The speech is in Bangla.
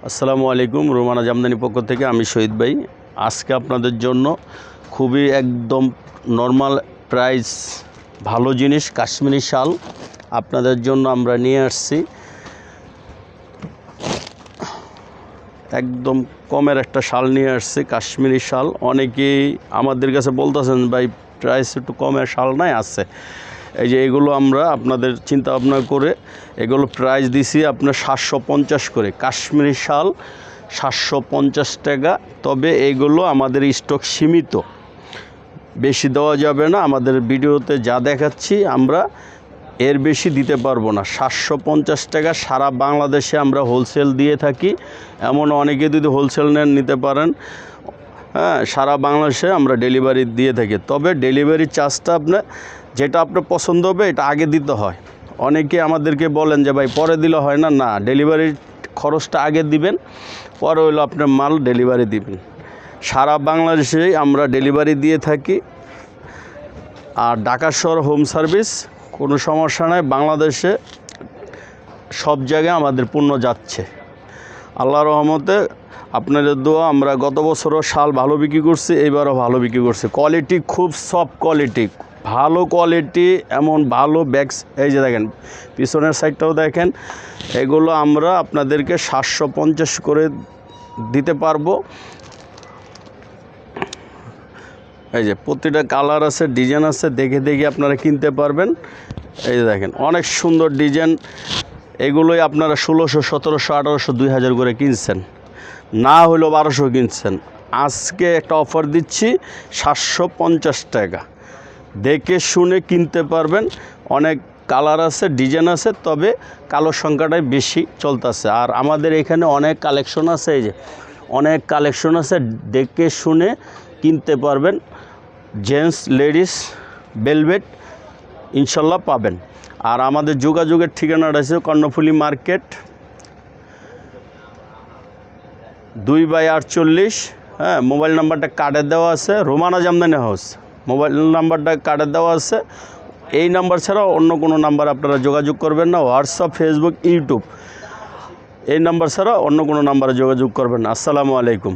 আসসালামু আলাইকুম। রোমানা জামদানি পক্ষ থেকে আমি শহীদ ভাই। আজকে আপনাদের জন্য খুবই একদম নর্মাল প্রাইস ভালো জিনিস কাশ্মীরি শাল আপনাদের জন্য আমরা নিয়ে আসছি। একদম কমের একটা শাল নিয়ে আসছি, কাশ্মীরি শাল। অনেকেই আমাদের কাছে বলতেছেন ভাই প্রাইস একটু কমের শাল নাই আছে। এই যে এগুলো আমরা আপনাদের চিন্তা ভাবনা করে এগুলো প্রাইস দিছি আপনার 750 করে। কাশ্মীরি শাল 750 টাকা। তবে এগুলো আমাদের স্টক সীমিত, বেশি দেওয়া যাবে না। আমাদের ভিডিওতে যা দেখাচ্ছি আমরা এর বেশি দিতে পারবো না। 750 টাকা সারা বাংলাদেশে আমরা হোলসেল দিয়ে থাকি। এমন অনেকে যদি হোলসেল নেন নিতে পারেন। হ্যাঁ, সারা বাংলাদেশে আমরা ডেলিভারি দিয়ে থাকি। তবে ডেলিভারি চার্জটা আপনার যেটা আপনার পছন্দ হবে এটা আগে দিতে হয়। অনেকে আমাদেরকে বলেন যে ভাই পরে দিলে হয় না। না, ডেলিভারির খরচটা আগে দিবেন, পরে হলো আপনার মাল ডেলিভারি দিবেন। সারা বাংলাদেশেই আমরা ডেলিভারি দিয়ে থাকি। আর ঢাকা শহর হোম সার্ভিস, কোনো সমস্যা নাই। বাংলাদেশে সব জায়গায় আমাদের পণ্য যাচ্ছে আল্লাহর রহমতে। আপনাদের দোয়া আমরা গত বছরও শাল ভালো বিক্রি করছি, এইবারও ভালো বিক্রি করছি। কোয়ালিটি খুব সফট কোয়ালিটি, ভালো কোয়ালিটি, এমন ভালো ব্যাগস। এই যে দেখেন পিছনের সাইডটাও দেখেন। এগুলো আমরা আপনাদেরকে 750 করে দিতে পারবো। এই যে প্রতিটা কালার আছে, ডিজাইন আছে, দেখে দেখে আপনারা কিনতে পারবেন। এই যে দেখেন অনেক সুন্দর ডিজাইন। এগুলোই আপনারা 1600, 1700, 1800, 2000 করে কিনছেন, না হলেও 1200 কিনছেন। আজকে একটা অফার দিচ্ছি 750 টাকা। দেখে শুনে কিনতে পারবেন। অনেক কালার আছে, ডিজাইন আছে, তবে কালোর সংখ্যাটাই বেশি চলতেছে। আর আমাদের এখানে অনেক কালেকশন আছে, এই যে অনেক কালেকশন আছে, দেখে শুনে কিনতে পারবেন। জেন্টস লেডিস ভেলভেট ইনশাল্লাহ পাবেন। আর আমাদের যোগাযোগের ঠিকানাটা আছে কর্ণফুলী মার্কেট 2/48। হ্যাঁ, মোবাইল নাম্বারটা কার্ডে দেওয়া আছে। রোমানা জামদানি হাউস মোবাইল নাম্বারটা কার্ডে দেওয়া আছে। এই নাম্বার ছাড়াও অন্য কোনো নাম্বার আপনারা যোগাযোগ করবেন না। হোয়াটসঅ্যাপ, ফেসবুক, ইউটিউব এই নাম্বার ছাড়া অন্য কোনো নাম্বারে যোগাযোগ করবেন না। আসসালামু আলাইকুম।